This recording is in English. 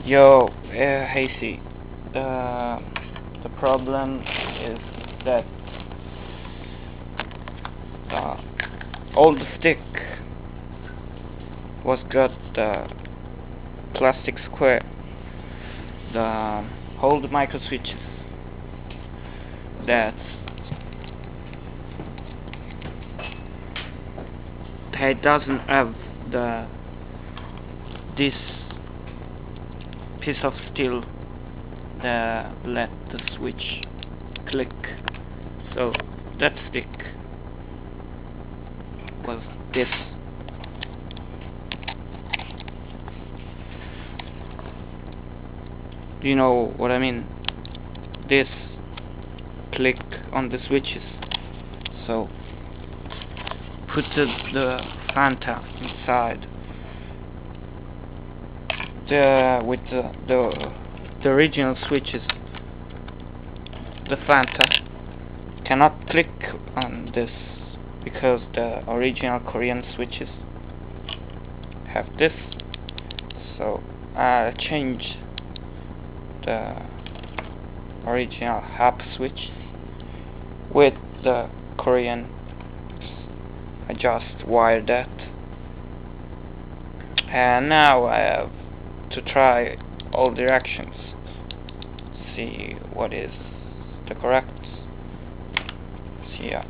Yo, Hasey. The problem is that the old stick was got the plastic square, the hold micro switches. That it doesn't have this piece of steel that let the switch click. So that stick was this. Do you know what I mean? This click on the switches. So put the fanta inside. With the original switches, the fanta cannot click on this because the original Korean switches have this. So I changed the original Happ switch with the Korean. I just wired that, and now I have to try all directions, see what is the correct. See ya.